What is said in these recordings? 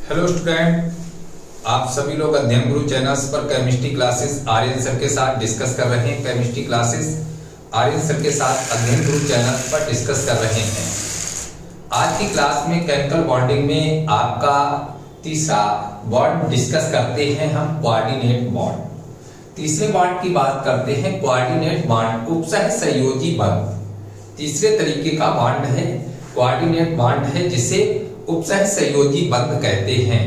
Hello student, आप सभी लोग अध्ययन गुरु चैनल्स पर केमिस्ट्री क्लासेस आर्यन सर के साथ डिस्कस कर रहे हैं। केमिस्ट्री क्लासेस आर्यन सर के साथ अध्ययन गुरु चैनल पर डिस्कस कर रहे हैं। आज की क्लास में केमिकल बॉन्डिंग में आपका तीसरा बॉन्ड डिस्कस करते हैं हम, कोऑर्डिनेट बॉन्ड। तीसरे बॉन्ड की बात करते हैं, कोऑर्डिनेट बॉन्ड, उपसह संयोजी बंध। तीसरे तरीके का बॉन्ड है कोऑर्डिनेट बॉन्ड है, जिसे उपसह संयोजी बंध कहते हैं।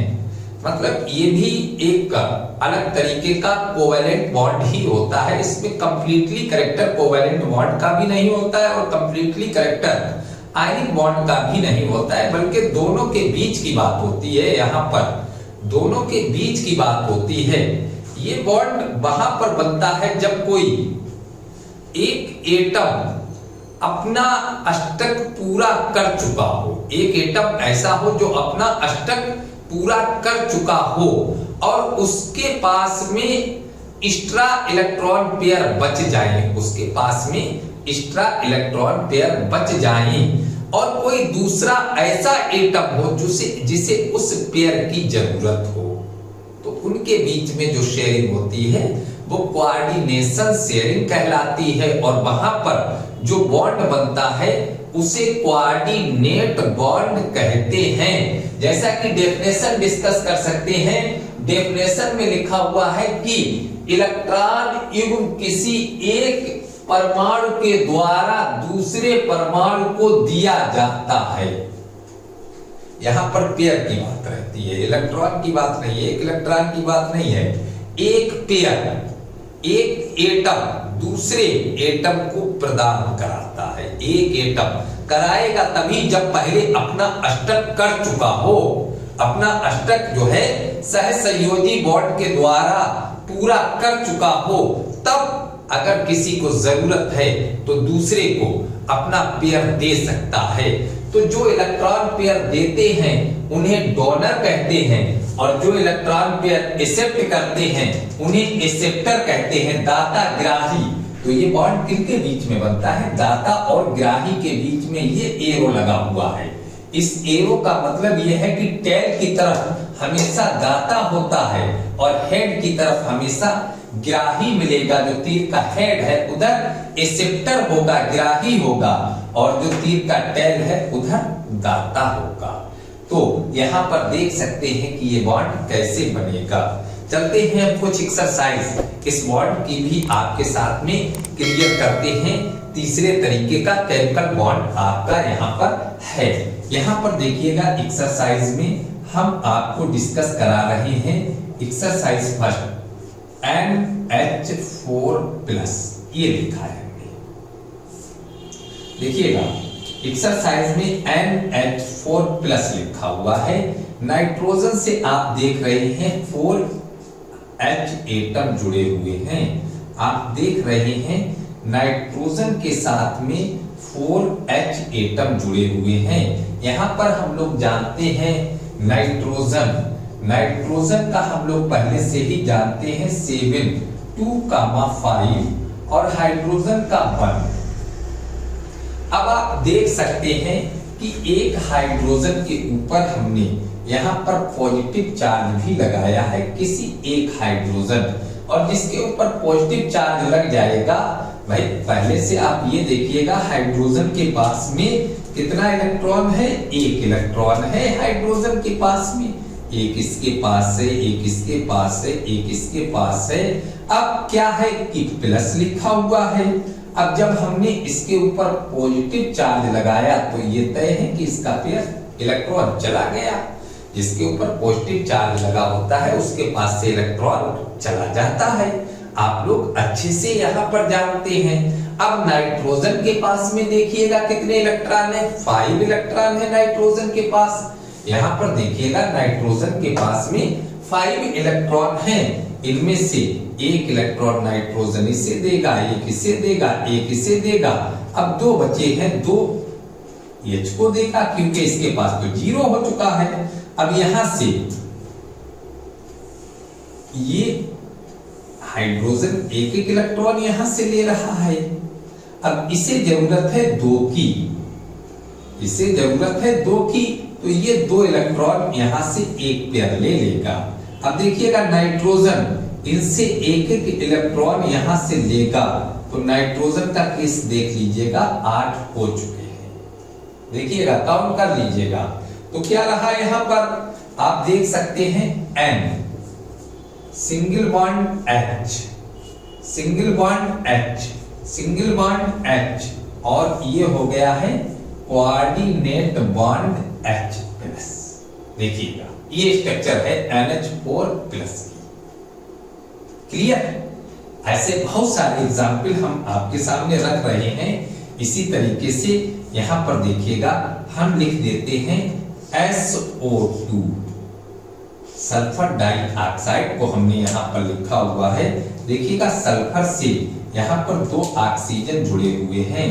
मतलब ये भी एक अलग तरीके का कोवैलेंट बॉन्ड ही होता है। इसमें कंप्लीटली करेक्टर कोवैलेंट बॉन्ड का भी नहीं होता है और कंप्लीटली करेक्टर आयनिक बॉन्ड का भी नहीं होता है, बल्कि दोनों के बीच की बात होती है। यहाँ पर दोनों के बीच की बात होती है। ये बॉन्ड वहां पर बनता है जब कोई एक एटम अपना अष्टक पूरा कर चुका हो। एक एटम ऐसा हो जो अपना अष्टक पूरा कर चुका हो और उसके पास में एक्स्ट्रा इलेक्ट्रॉन पेयर बच जाए, उसके पास में एक्स्ट्रा इलेक्ट्रॉन पेयर बच जाए और कोई दूसरा ऐसा एटम हो जिसे उस पेयर की जरूरत हो, तो उनके बीच में जो शेयरिंग होती है वो कोऑर्डिनेशन शेयरिंग कहलाती है। और वहां पर जो बॉन्ड बनता है उसे कोऑर्डिनेट बॉन्ड कहते हैं। जैसा कि डेफिनेशन डिस्कस कर सकते हैं। डेफिनेशन में लिखा हुआ है कि इलेक्ट्रॉन युग्म किसी एक परमाणु के द्वारा दूसरे परमाणु को दिया जाता है। यहां पर पेयर की बात रहती है, इलेक्ट्रॉन की बात नहीं है, एक इलेक्ट्रॉन की बात नहीं है। एक पेयर, एक एटम दूसरे एटम को प्रदान कराता है। एक एटम कराएगा तभी जब पहले अपना अष्टक कर चुका हो। अपना अष्टक जो है सहसंयोजी बॉन्ड के द्वारा पूरा कर चुका हो, तब अगर किसी को जरूरत है तो दूसरे को अपना पेयर दे सकता है। तो जो इलेक्ट्रॉन पेयर देते हैं उन्हें डोनर कहते हैं और जो इलेक्ट्रॉन पेयर एक्सेप्ट करते हैं उन्हें एक्सेप्टर कहते हैं, दाता ग्राही। तो ये बॉन्ड किनके बीच में बनता है? दाता और ग्राही के बीच में ये एरो लगा हुआ है। इस एरो का मतलब ये है कि टेल की तरफ हमेशा दाता होता है और हेड की तरफ हमेशा ग्राही मिलेगा। जो तीर का हेड है उधर एक्सेप्टर होगा, ग्राही होगा, और जो तीर का टेल है उधर दाता होगा। तो यहां पर देख सकते हैं कि ये बॉन्ड कैसे बनेगा। चलते हैं हम कुछ एक्सरसाइज इस बॉन्ड की भी आपके साथ में क्लियर करते हैं। तीसरे तरीके का केमिकल बॉन्ड आपका यहां पर है। यहां पर देखिएगा, एक्सरसाइज में हम आपको डिस्कस करा रहे हैं एक्सरसाइज फर्स्ट, NH4+, ये लिखा है। देखिएगा एक्सरसाइज में NH4+ लिखा हुआ है। नाइट्रोजन से आप देख रहे हैं 4H एटम जुड़े हुए हैं। आप देख रहे हैं नाइट्रोजन के साथ में 4H एटम जुड़े हुए हैं। यहां पर हम लोग जानते हैं नाइट्रोजन का हम लोग पहले से ही जानते हैं 7, 2,5 और हाइड्रोजन का 1। अब आप देख सकते हैं कि एक हाइड्रोजन के ऊपर हमने यहाँ पर पॉजिटिव चार्ज भी लगाया है, किसी एक हाइड्रोजन, और जिसके ऊपर पॉजिटिव चार्ज लग जाएगा भाई, पहले से आप ये देखिएगा हाइड्रोजन के पास में कितना इलेक्ट्रॉन है? एक इलेक्ट्रॉन है हाइड्रोजन के पास में। एक इसके पास है, एक इसके पास है, एक इसके पास है। अब क्या है कि प्लस लिखा हुआ है। अब जब हमने इसके ऊपर पॉजिटिव चार्ज लगाया तो ये तय है कि इसका पेयर इलेक्ट्रॉन चला गया। जिसके ऊपर पॉजिटिव चार्ज लगा होता है उसके पास से इलेक्ट्रॉन चला जाता है। आप लोग अच्छे से यहाँ पर जानते हैं। अब नाइट्रोजन के पास में देखिएगा कितने इलेक्ट्रॉन है? 5 इलेक्ट्रॉन है नाइट्रोजन के पास। यहाँ पर देखिएगा नाइट्रोजन के पास में 5 इलेक्ट्रॉन है। इनमें से एक इलेक्ट्रॉन नाइट्रोजन इसे देगा, एक इसे देगा, एक इसे देगा। अब 2 बचे हैं, 2 H को देगा क्योंकि इसके पास तो 0 हो चुका है। अब यहां से ये हाइड्रोजन एक इलेक्ट्रॉन यहां से ले रहा है। अब इसे जरूरत है 2 की, इसे जरूरत है 2 की, तो ये 2 इलेक्ट्रॉन यहां से एक पेयर ले लेगा। अब देखिएगा नाइट्रोजन इनसे एक एक इलेक्ट्रॉन यहां से लेगा, तो नाइट्रोजन का केस देख लीजिएगा 8 हो चुके हैं। देखिएगा काउंट कर लीजिएगा, तो क्या रहा यहां पर आप देख सकते हैं N, single bond H, single bond H, single bond H, और ये हो गया है कोऑर्डिनेट बॉन्ड H प्लस। देखिएगा ये स्ट्रक्चर है NH4 प्लस की। क्लियर? ऐसे बहुत सारे एग्जाम्पल हम आपके सामने रख रहे हैं। इसी तरीके से यहां पर देखिएगा हम लिख देते हैं SO2, सल्फर डाइऑक्साइड को हमने यहां पर लिखा हुआ है। देखिएगा सल्फर से यहां पर 2 ऑक्सीजन जुड़े हुए हैं,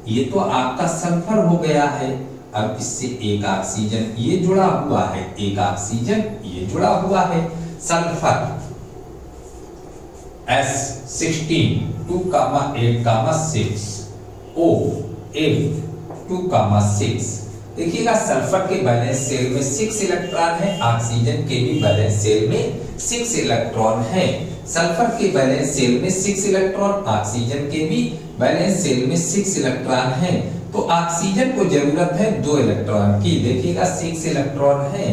ये तो आपका सल्फर हो गया है। अब इससे एक ऑक्सीजन ये जुड़ा हुआ है, एक ऑक्सीजन ये जुड़ा हुआ है। Sulphur S16 2,8,6 O8 2,6। देखिएगा सल्फर के वैलेंस शेल में 6 इलेक्ट्रॉन है, ऑक्सीजन के भी वैलेंस शेल में 6 इलेक्ट्रॉन है। सल्फर के वैलेंस शेल में 6 इलेक्ट्रॉन, ऑक्सीजन के भी वैलेंस शेल में 6 इलेक्ट्रॉन है। तो ऑक्सीजन को जरूरत है 2 इलेक्ट्रॉन की। देखिएगा 6 इलेक्ट्रॉन है,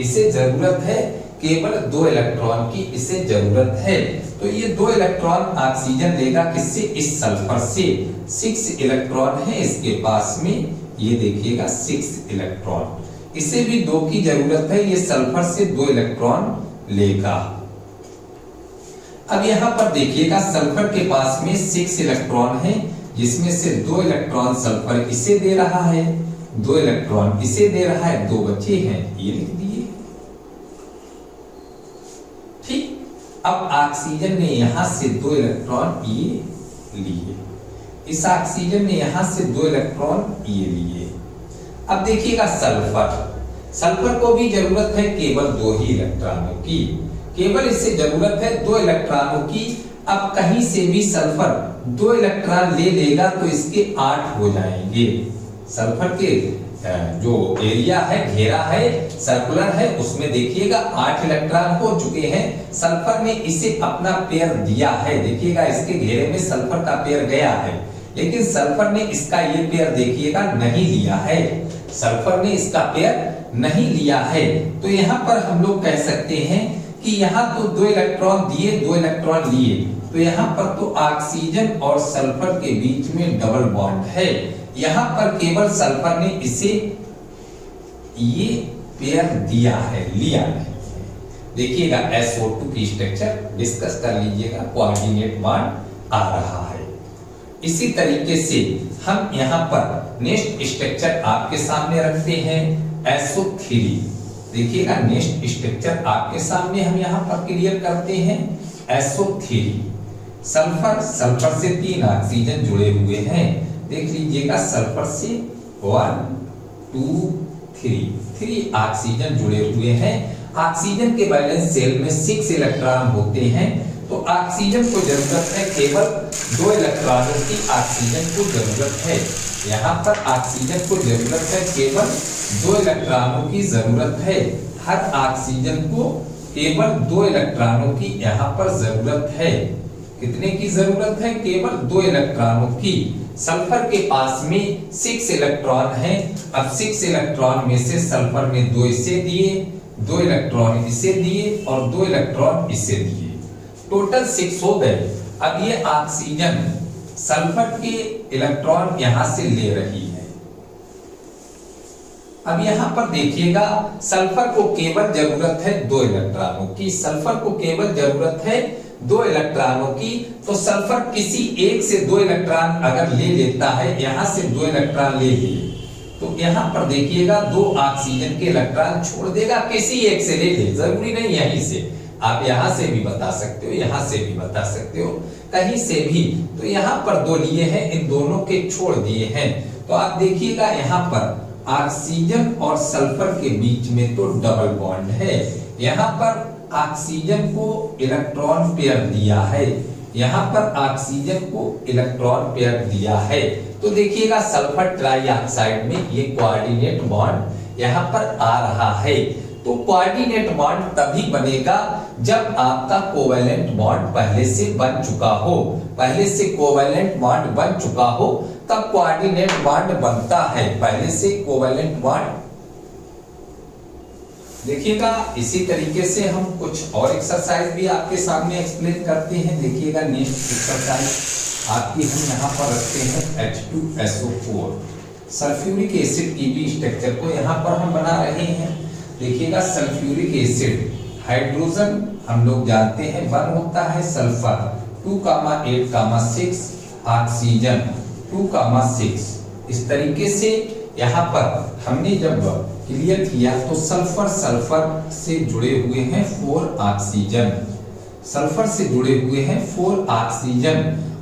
इसे जरूरत है केवल 2 इलेक्ट्रॉन की, इसे जरूरत है। तो ये 2 इलेक्ट्रॉन ऑक्सीजन लेगा किससे? इस सल्फर से। 6 इलेक्ट्रॉन है इसके पास में, ये देखिएगा 6 इलेक्ट्रॉन, इसे भी 2 की जरूरत है, ये सल्फर से 2 इलेक्ट्रॉन लेगा। अब यहां पर देखिएगा सल्फर के पास में 6 इलेक्ट्रॉन है, जिसमें से 2 इलेक्ट्रॉन सल्फर इसे दे रहा है, 2 इलेक्ट्रॉन इसे दे रहा है, 2 बचे हैं, ये लिख दिए। ठीक, अब ऑक्सीजन ने यहां से 2 इलेक्ट्रॉन ये लिए, इस ऑक्सीजन ने यहां से 2 इलेक्ट्रॉन ये लिए। अब देखिएगा सल्फर, सल्फर को भी जरूरत है केवल 2 ही इलेक्ट्रॉनों की, केवल इससे जरूरत है 2 इलेक्ट्रॉनों की। अब कहीं से भी सल्फर 2 इलेक्ट्रॉन ले लेगा तो इसके 8 हो जाएंगे। सल्फर के जो एरिया है, घेरा है, सर्कुलर है, उसमें देखिएगा 8 इलेक्ट्रॉन हो चुके हैं। सल्फर ने इसे अपना पेयर दिया है, देखिएगा इसके घेरे में सल्फर का पेयर गया है, लेकिन सल्फर ने इसका ये पेयर देखिएगा नहीं लिया है, सल्फर ने इसका पेयर नहीं लिया है। तो यहां पर हम लोग कह सकते हैं कि यहां तो 2 इलेक्ट्रॉन दिए, 2 इलेक्ट्रॉन लिए, तो यहां पर तो ऑक्सीजन और सल्फर के बीच में डबल बॉन्ड है। यहां पर केवल सल्फर ने इसे ये पेयर दिया है, लिया नहीं। देखिएगा SO2 की स्ट्रक्चर डिस्कस कर लीजिएगा, कोऑर्डिनेट बॉन्ड आ रहा है। इसी तरीके से हम यहां पर नेक्स्ट स्ट्रक्चर आपके सामने रखते हैं SO3। देखिएगा नेक्स्ट स्ट्रक्चर आपके सामने हम यहां पर क्लियर करते हैं SO3। सल्फर, सल्फर से 3 ऑक्सीजन जुड़े हुए हैं, देख लीजिएगा सल्फर से 1 2 3 ऑक्सीजन जुड़े हुए हैं। ऑक्सीजन के वैलेंस शेल में 6 इलेक्ट्रॉन होते हैं, तो ऑक्सीजन को जरूरत है केवल 2 इलेक्ट्रॉनों की, ऑक्सीजन को जरूरत है, यहाँ पर ऑक्सीजन को जरूरत है केवल 2 इलेक्ट्रॉनों की जरूरत है। हर ऑक्सीजन को केवल 2 इलेक्ट्रॉनों की यहाँ पर जरूरत है। कितने की जरूरत है? केवल 2 इलेक्ट्रॉनों की। सल्फर के पास में 6 इलेक्ट्रॉन है। अब 6 इलेक्ट्रॉन में से सल्फर ने 2 इसे दिए, 2 इलेक्ट्रॉन इसे दिए और 2 इलेक्ट्रॉन इसे दिए, टोटल 6 हो गए। अब ये ऑक्सीजन सल्फर के इलेक्ट्रॉन यहां से ले रही है। अब यहां पर देखिएगा सल्फर को केवल जरूरत है 2 इलेक्ट्रॉनों की, सल्फर को केवल जरूरत है 2 इलेक्ट्रॉनों की। तो सल्फर किसी एक से 2 इलेक्ट्रॉन अगर ले लेता है, यहां से 2 इलेक्ट्रॉन ले लिए, तो यहां पर देखिएगा 2 ऑक्सीजन के इलेक्ट्रॉन छोड़ देगा, किसी एक से ले ले, जरूरी नहीं यहीं से, आप यहां से भी बता सकते हो, यहां से भी बता सकते हो, कहीं से भी। तो यहां पर 2 लिए हैं, इन दोनों के छोड़ दिए हैं। तो आप देखिएगा यहां पर ऑक्सीजन और सल्फर के बीच में तो डबल बॉन्ड है, यहां पर ऑक्सीजन को इलेक्ट्रॉन पेयर दिया है, यहां पर ऑक्सीजन को इलेक्ट्रॉन पेयर दिया है। तो देखिएगा सल्फर ट्राइऑक्साइड में ये कोऑर्डिनेट बॉन्ड यहाँ पर आ रहा है। तो कोऑर्डिनेट बॉन्ड तभी बनेगा जब आपका कोवैलेंट बॉन्ड पहले से बन चुका हो, पहले से कोवैलेंट बॉन्ड बन चुका हो तब कोऑर्डिनेट बॉन्ड बनता है। पहले से कोवैलेंट बॉन्ड देखिएगा। इसी तरीके से हम कुछ और एक्सरसाइज भी आपके सामने एक्सप्लेन करते हैं। देखिएगा नेक्स्ट एक्सरसाइज आपकी हम यहाँ पर रखते हैं H2SO4 सल्फ्यूरिक एसिड की भी स्ट्रक्चर को यहाँ पर हम बना रहे हैं। देखिएगा सल्फ्यूरिक एसिड हाइड्रोजन हम लोग जानते हैं 1 होता है, सल्फर 2,8,6 ऑक्सीजन 2,6। इस तरीके से यहाँ पर हमने जब क्लियर किया तो सल्फर से जुड़े हुए हैं 4 ऑक्सीजन, सल्फर से जुड़े हुए हैं 4 ऑक्सीजन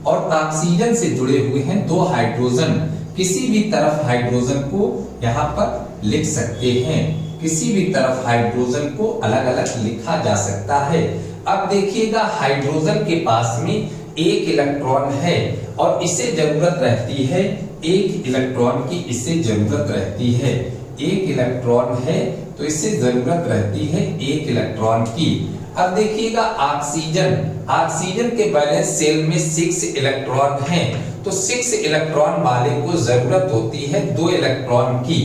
और ऑक्सीजन से जुड़े हुए हैं 2 हाइड्रोजन। किसी भी तरफ हाइड्रोजन को यहाँ पर लिख सकते हैं, किसी भी तरफ हाइड्रोजन को अलग अलग लिखा जा सकता है। अब देखिएगा हाइड्रोजन के पास में एक इलेक्ट्रॉन है और इसे जरूरत रहती है, एक इलेक्ट्रॉन की इसे जरूरत रहती है, एक इलेक्ट्रॉन है तो इसे जरूरत रहती है एक इलेक्ट्रॉन की। अब देखिएगा ऑक्सीजन के बैलेंस सेल में 6 इलेक्ट्रॉन हैं, तो 6 इलेक्ट्रॉन वाले को जरूरत होती है 2 इलेक्ट्रॉन की।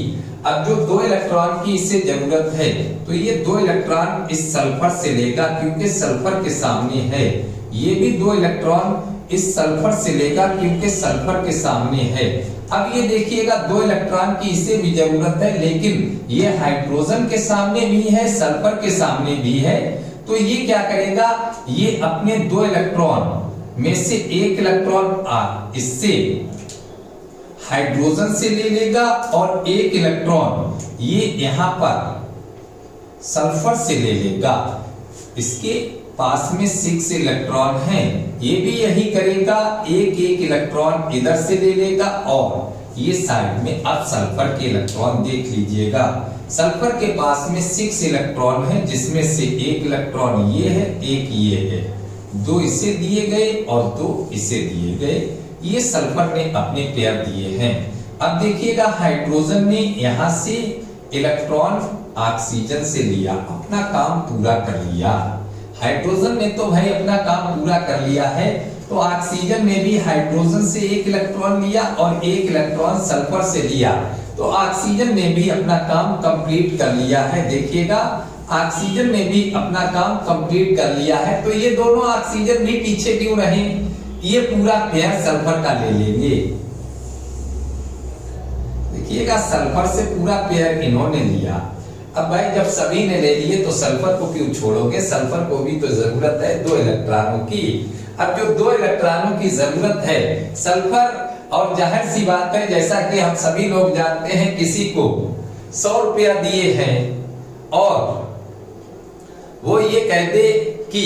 अब जो 2 इलेक्ट्रॉन की इसे जरूरत है तो ये 2 इलेक्ट्रॉन इस सल्फर से लेगा क्योंकि सल्फर के सामने है, ये भी 2 इलेक्ट्रॉन इस सल्फर से लेगा क्योंकि सल्फर के सामने है। अब ये देखिएगा 2 इलेक्ट्रॉन की इसे भी जरूरत है, लेकिन ये हाइड्रोजन के सामने भी है, सल्फर के सामने भी है, तो ये क्या करेगा, ये अपने 2 इलेक्ट्रॉन में से एक इलेक्ट्रॉन इससे हाइड्रोजन से ले लेगा और एक इलेक्ट्रॉन ये यहां पर सल्फर से ले लेगा। इसके पास में 6 इलेक्ट्रॉन हैं, ये भी यही करेगा, एक इलेक्ट्रॉन इधर से ले लेगा और ये साइड में। अब सल्फर के इलेक्ट्रॉन देख लीजिएगा, सल्फर के पास में 6 इलेक्ट्रॉन है जिसमें से एक इलेक्ट्रॉन ये है, एक ये है, 2 इसे दिए गए और 2 इसे दिए गए, ये सल्फर ने अपने पेयर दिए हैं। अब देखिएगा हाइड्रोजन ने यहां से इलेक्ट्रॉन ऑक्सीजन से लिया, अपना काम पूरा कर लिया। हाइड्रोजन ने तो भाई अपना काम पूरा कर लिया है, तो ऑक्सीजन ने भी हाइड्रोजन से एक इलेक्ट्रॉन लिया और एक इलेक्ट्रॉन सल्फर से लिया, तो ऑक्सीजन ने भी अपना काम कंप्लीट कर लिया है। देखिएगा ऑक्सीजन ने भी अपना काम कंप्लीट कर लिया है, तो ये दोनों ऑक्सीजन भी पीछे क्यों रहे, ये पूरा पेयर सल्फर का ले लेंगे। देखिएगा सल्फर से पूरा पेयर इन्होंने लिया। अब भाई जब सभी ने ले लिए तो सल्फर को क्यों छोड़ोगे, सल्फर को भी तो जरूरत है 2 इलेक्ट्रॉनों की। अब जो 2 इलेक्ट्रॉनों की जरूरत है सल्फर, और जाहिर सी बात है जैसा कि हम सभी लोग जानते हैं, किसी को 100 रुपया दिए हैं और वो ये कह दे कि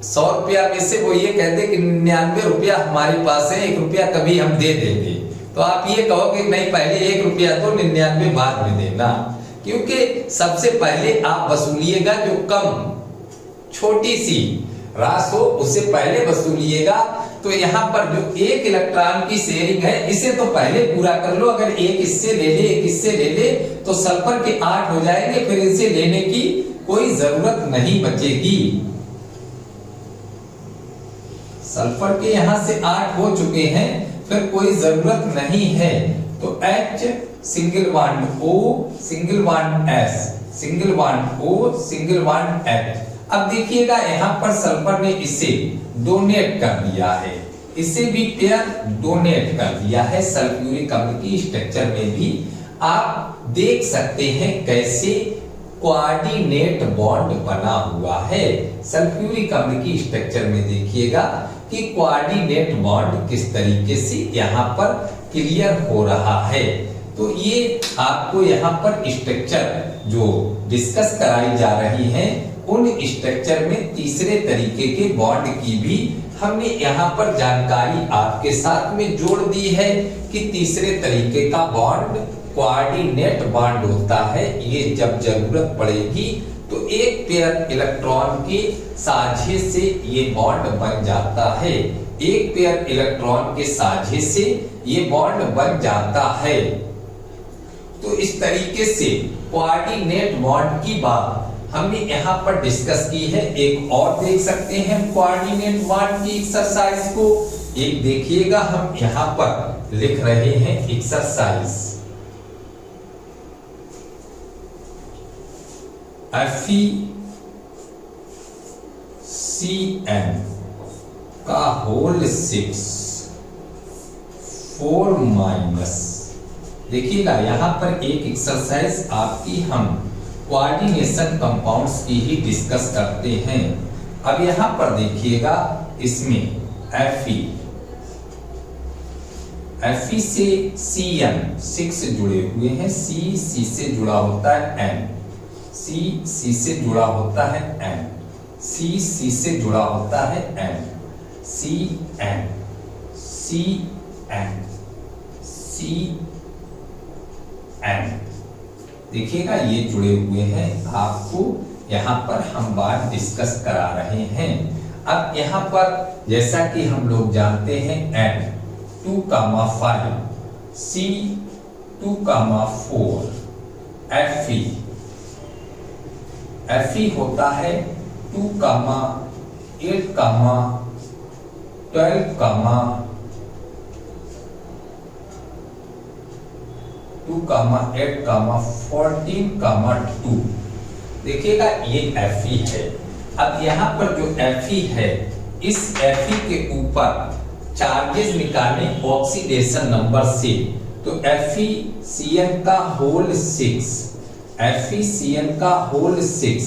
100 रुपया में से वो ये कह दे कि 99 रुपया हमारे पास है, 1 रुपया कभी हम दे देंगे, तो आप ये कहोगे नहीं पहले 1 रुपया तो 99 बाद में देना, क्योंकि सबसे पहले आप वसूलिएगा जो कम छोटी सी राशि हो उसे पहले वसूलिएगा। तो यहाँ पर जो 1 इलेक्ट्रॉन की शेयरिंग है इसे तो पहले पूरा कर लो। अगर एक इससे ले ले, एक इससे ले ले तो सल्फर के 8 हो जाएंगे, फिर इसे लेने की कोई जरूरत नहीं बचेगी। सल्फर के यहां से 8 हो चुके हैं, फिर कोई जरूरत नहीं है। तो H single bond O single bond S single bond O single bond H। अब देखिएगा यहाँ पर सल्फर ने इसे डोनेट कर दिया है, इसे भी पेयर डोनेट कर दिया है। सल्फ्यूरिक अम्ल की स्ट्रक्चर में भी आप देख सकते हैं कैसे कोऑर्डिनेट बॉन्ड बना हुआ है। सल्फ्यूरिक अम्ल की स्ट्रक्चर में देखिएगा कि कोऑर्डिनेट बॉन्ड किस तरीके से यहाँ पर क्लियर हो रहा है। तो ये आपको यहाँ पर स्ट्रक्चर जो डिस्कस कराई जा रही है, उन स्ट्रक्चर में तीसरे तरीके के बॉन्ड की भी हमने यहाँ पर जानकारी आपके साथ में जोड़ दी है कि तीसरे तरीके का बॉन्ड कोऑर्डिनेट बॉन्ड होता है। ये जब जरूरत पड़ेगी तो एक पेयर इलेक्ट्रॉन के साझे से ये बॉन्ड बन जाता है, एक पेयर इलेक्ट्रॉन के साझे से ये बॉन्ड बन जाता है। तो इस तरीके से कोऑर्डिनेट बॉन्ड की बात हमने यहाँ पर डिस्कस की है। एक और देख सकते हैं कोऑर्डिनेट बॉन्ड की एक्सरसाइज को। एक देखिएगा, हम यहाँ पर लिख रहे हैं एक्सरसाइज FeCN का होल 6 4 माइनस। देखिएगा यहाँ पर एक एक्सरसाइज आपकी हम कोऑर्डिनेशन कंपाउंड्स की ही डिस्कस करते हैं। अब यहाँ पर देखिएगा, इसमें Fe से Cn 6 जुड़े हुए हैं, C से जुड़ा होता है N, C से जुड़ा होता है N, C से जुड़ा होता है N, Cn देखिएगा ये जुड़े हुए हैं। आपको यहाँ पर हम बात डिस्कस करा रहे हैं। अब यहाँ पर जैसा कि हम लोग जानते हैं N 2,5 C 2,4 Fe होता है 2,8, 12, 2,8, 14, 2। देखिएगा ये Fe है। अब यहाँ पर जो Fe है, इस Fe के ऊपर चार्जेस निकालें ऑक्सीडेशन नंबर से, तो FeCN का होल 6, FeCN का होल 6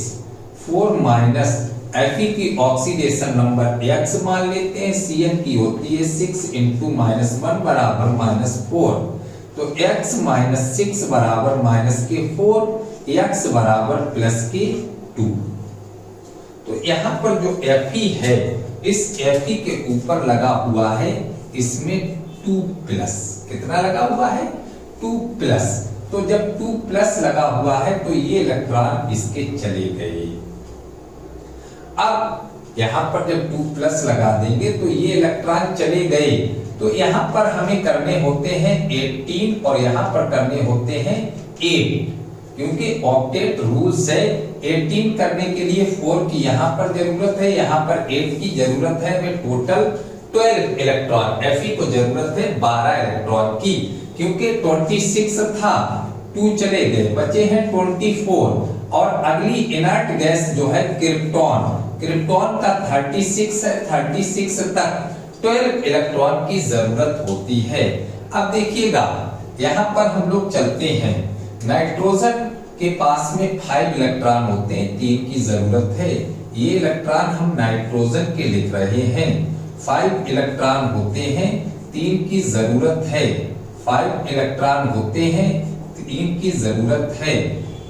4 माइनस Fe की ऑक्सीडेशन नंबर X मान लेते हैं, Cn की होती है 6 × -1 बराबर -4, तो x - 6 बराबर -4, x बराबर +2। तो यहाँ पर जो Fe है, इस Fe के ऊपर लगा हुआ है इसमें 2+। कितना लगा हुआ है? 2+। तो जब 2+ लगा हुआ है तो ये इलेक्ट्रॉन इसके चले गए। अब यहाँ पर जब 2+ लगा देंगे तो ये इलेक्ट्रॉन चले गए, तो यहाँ पर हमें करने होते हैं 18 और यहाँ पर करने होते हैं 8, क्योंकि ऑक्टेट रूल्स है। 18 करने के लिए 4 की यहाँ पर जरूरत है, यहाँ पर 8 की जरूरत है। में टोटल 12 इलेक्ट्रॉन, Fe को जरूरत है 12 इलेक्ट्रॉन की, क्योंकि 26 था, 2 चले गए, बचे हैं 24। और अगली इनर्ट गैस जो है क्रिप्टॉन का 36 है, 36 तक 12 इलेक्ट्रॉन की जरूरत होती है। अब देखिएगा यहाँ पर हम लोग चलते हैं, नाइट्रोजन के पास में 5 इलेक्ट्रॉन होते हैं, 3 की जरूरत है। ये इलेक्ट्रॉन हम नाइट्रोजन के लिख रहे हैं, 5 इलेक्ट्रॉन होते हैं, 3 की जरूरत है। 5 इलेक्ट्रॉन होते हैं, 3 की जरूरत है।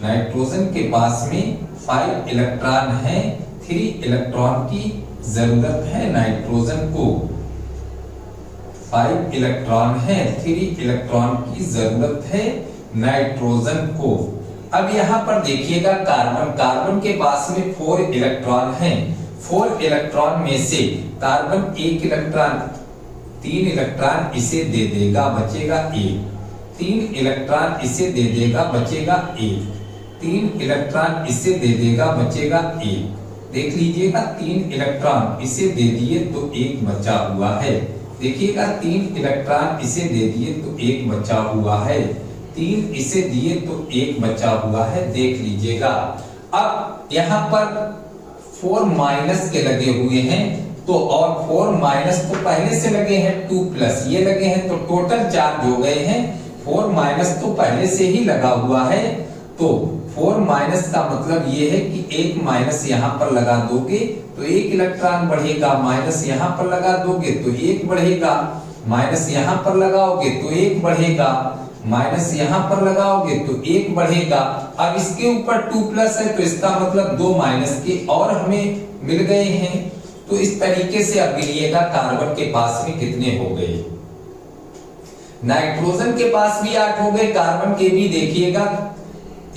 नाइट्रोजन के पास में 5 इलेक्ट्रॉन है, 3 इलेक्ट्रॉन की जरूरत है नाइट्रोजन को। 5 इलेक्ट्रॉन है, 3 इलेक्ट्रॉन की जरूरत है नाइट्रोजन को। अब यहाँ पर देखिएगा कार्बन के पास में 4 इलेक्ट्रॉन हैं। 4 इलेक्ट्रॉन में से कार्बन 1 इलेक्ट्रॉन, 3 इलेक्ट्रॉन इसे दे देगा, बचेगा 1। 3 इलेक्ट्रॉन इसे दे देगा, बचेगा 1। 3 इलेक्ट्रॉन इसे दे देगा, बचेगा 1। देख लीजिएगा 3 इलेक्ट्रॉन इसे दे दिए तो 1 बचा हुआ है। देखिएगा 3 इलेक्ट्रॉन इसे दे दिए तो 1 बचा हुआ है, 3 इसे दिए तो 1 बचा हुआ है। देख लीजिएगा अब यहाँ पर 4 माइनस के लगे हुए हैं, तो और 4 माइनस तो पहले से लगे हैं, 2+ ये लगे हैं, तो टोटल चार्ज हो गए हैं। 4 माइनस तो पहले से ही लगा हुआ है, तो 4 माइनस का मतलब ये है कि 1 माइनस यहाँ पर लगा दोगे तो 1 इलेक्ट्रॉन बढ़ेगा, माइनस यहाँ पर लगा दोगे तो 1 बढ़ेगा, माइनस यहाँ पर लगाओगे तो 1 बढ़ेगा, माइनस यहाँ पर लगाओगे तो 1 बढ़ेगा। अब इसके ऊपर 2+ है तो इसका मतलब 2 माइनस के और हमें मिल गए हैं। तो इस तरीके से अब गिनिएगा कार्बन के पास में कितने हो गए। नाइट्रोजन के पास भी 8 हो गए, कार्बन के भी देखिएगा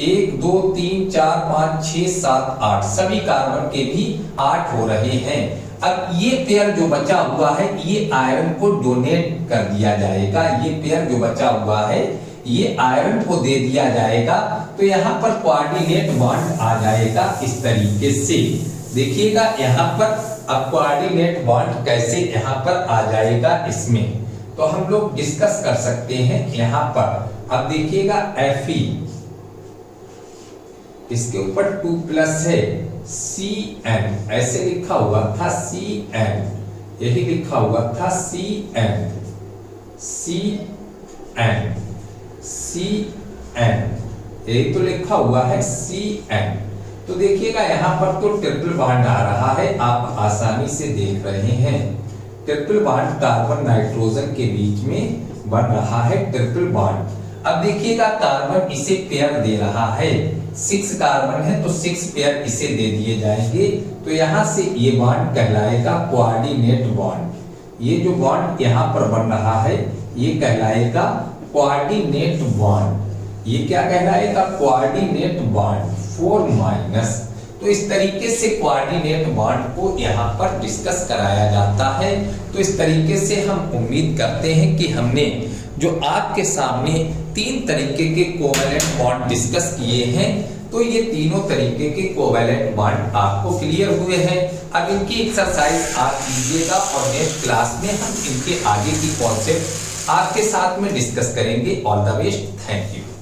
1 2 3 4 5 6 7 8, सभी कार्बन के भी 8 हो रहे हैं। अब ये पेयर जो बचा हुआ है ये आयरन को डोनेट कर दिया जाएगा। ये पेयर जो बचा हुआ है ये आयरन को दे दिया जाएगा तो यहाँ पर कोऑर्डिनेट बॉन्ड आ जाएगा इस तरीके से। देखिएगा यहाँ पर अब कोऑर्डिनेट बॉन्ड कैसे यहाँ पर आ जाएगा इसमें, तो हम लोग डिस्कस कर सकते हैं यहाँ पर। अब देखिएगा Fe, इसके ऊपर 2+ है, Cn ऐसे लिखा हुआ था, Cn यही लिखा हुआ था, Cn यही तो लिखा हुआ है Cn। तो देखिएगा यहाँ पर तो ट्रिपल बॉन्ड आ रहा है, आप आसानी से देख रहे हैं। ट्रिपल बॉन्ड कार्बन नाइट्रोजन के बीच में बन रहा है ट्रिपल बॉन्ड। अब देखिएगा कार्बन इसे पेयर दे रहा है, 6 कार्बन है तो 6 पेयर इसे दे दिए जाएंगे, तो यहाँ से ये बॉन्ड कहलाएगा कोऑर्डिनेट बॉन्ड। ये जो बॉन्ड यहाँ पर बन रहा है ये कहलाएगा कोऑर्डिनेट बॉन्ड। ये क्या कहलाएगा? Coordinate bond 4-। तो इस तरीके से कोऑर्डिनेट बॉन्ड को यहाँ पर डिस्कस कराया जाता है। तो इस तरीके से हम उम्मीद करते हैं कि हमने जो आपके सामने 3 तरीके के कोवैलेंट बॉन्ड डिस्कस किए हैं, तो ये तीनों तरीके के कोवैलेंट बॉन्ड आपको क्लियर हुए हैं। अब इनकी एक्सरसाइज आप कीजिएगा और नेक्स्ट क्लास में हम इनके आगे की कॉन्सेप्ट आपके साथ में डिस्कस करेंगे। All the best, thank you.